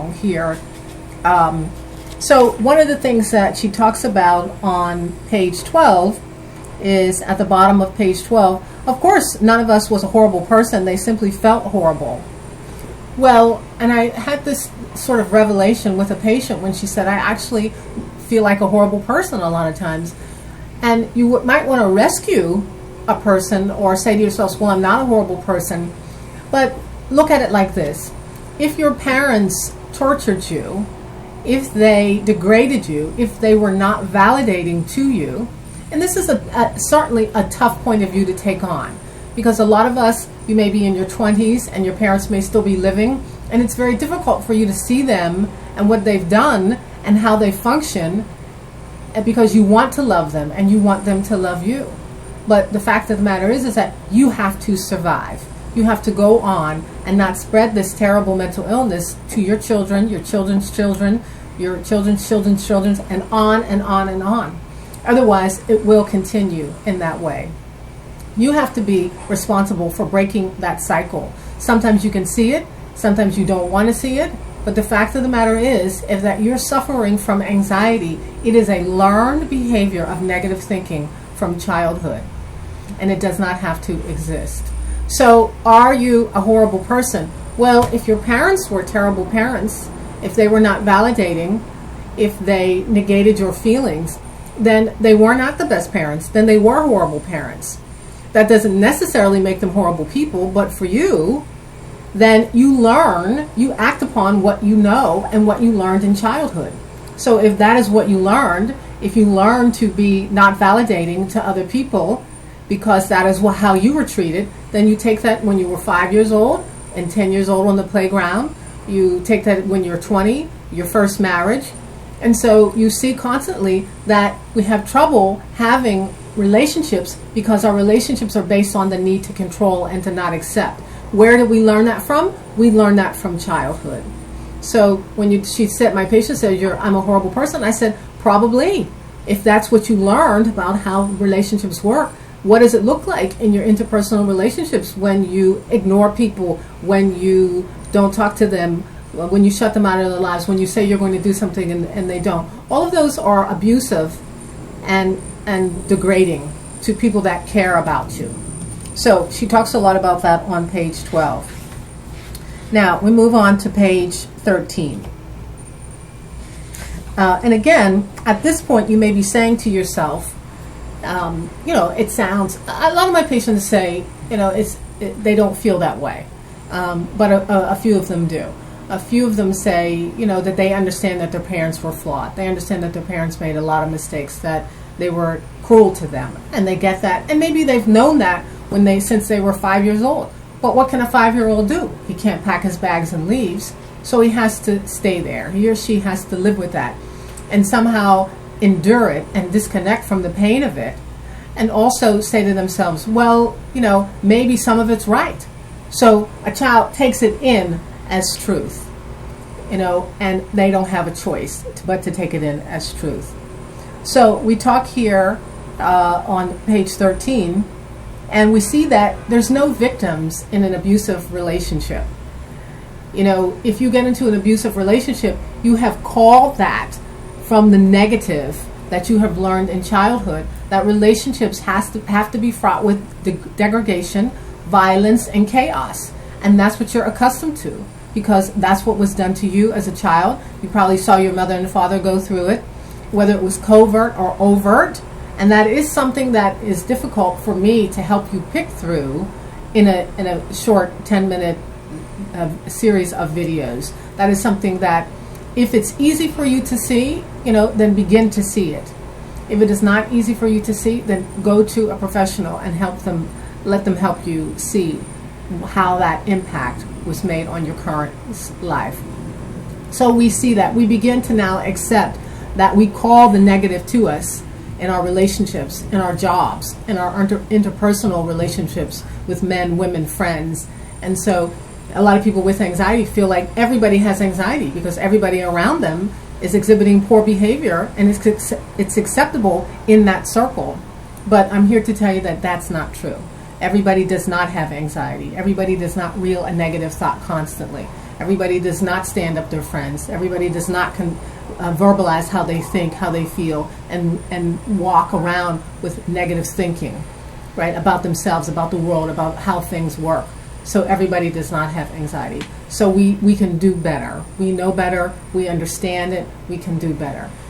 long here. So one of the things that she talks about on page 12 is at the bottom of page 12. Of course, none of us was a horrible person. They simply felt horrible. Well, and I had this sort of revelation with a patient when she said, I actually feel like a horrible person a lot of times. And you might want to rescue a person or say to yourself, well, I'm not a horrible person. But look at it like this. If your parents tortured you, if they degraded you, if they were not validating to you, and this is certainly a tough point of view to take on, because a lot of us, you may be in your 20s and your parents may still be living, and it's very difficult for you to see them and what they've done and how they function, because you want to love them and you want them to love you. But the fact of the matter is that you have to survive. You have to go on and not spread this terrible mental illness to your children, your children's children, your children's children's children, and on and on and on. Otherwise, it will continue in that way. You have to be responsible for breaking that cycle. Sometimes you can see it, sometimes you don't want to see it, but the fact of the matter is that you're suffering from anxiety. It is a learned behavior of negative thinking from childhood, and it does not have to exist. So, are you a horrible person? Well, if your parents were terrible parents, if they were not validating, if they negated your feelings, then they were not the best parents. Then they were horrible parents. That doesn't necessarily make them horrible people, but for you, then you learn, you act upon what you know and what you learned in childhood. So if that is what you learned, if you learn to be not validating to other people because that is how you were treated, then you take that when you were 5 years old and 10 years old on the playground. You take that when you're 20, your first marriage. And so you see constantly that we have trouble having relationships because our relationships are based on the need to control and to not accept. Where did we learn that from? We learned that from childhood. So when my patient said, I'm a horrible person, I said, probably. If that's what you learned about how relationships work, what does it look like in your interpersonal relationships when you ignore people, when you don't talk to them, when you shut them out of their lives, when you say you're going to do something and they don't? All of those are abusive and degrading to people that care about you. So she talks a lot about that on page 12. Now we move on to page 13. And again, at this point, you may be saying to yourself, it sounds, a lot of my patients say, they don't feel that way. But a few of them do. A few of them say, that they understand that their parents were flawed. They understand that their parents made a lot of mistakes, that they were cruel to them, and they get that. And maybe they've known that since they were 5 years old. But what can a 5-year-old do? He can't pack his bags and leaves, so he has to stay there. He or she has to live with that and somehow endure it and disconnect from the pain of it, and also say to themselves, well, maybe some of it's right. So a child takes it in as truth, and they don't have a choice but to take it in as truth. So we talk here on page 13, and we see that there's no victims in an abusive relationship. If you get into an abusive relationship, you have called that from the negative that you have learned in childhood, that relationships have to be fraught with degradation, violence, and chaos. And that's what you're accustomed to, because that's what was done to you as a child. You probably saw your mother and father go through it, whether it was covert or overt. And that is something that is difficult for me to help you pick through in a short 10-minute series of videos. That is something that, if it's easy for you to see, then begin to see it. If it is not easy for you to see, then go to a professional and let them help you see how that impact was made on your current life. So we see that. We begin to now accept that we call the negative to us in our relationships, in our jobs, in our interpersonal relationships with men, women, friends. And so a lot of people with anxiety feel like everybody has anxiety because everybody around them is exhibiting poor behavior, and it's acceptable in that circle. But I'm here to tell you that that's not true. Everybody does not have anxiety. Everybody does not reel a negative thought constantly. Everybody does not stand up to their friends. Everybody does not verbalize how they think, how they feel, and walk around with negative thinking, right, about themselves, about the world, about how things work. So everybody does not have anxiety. So we can do better. We know better. We understand it. We can do better.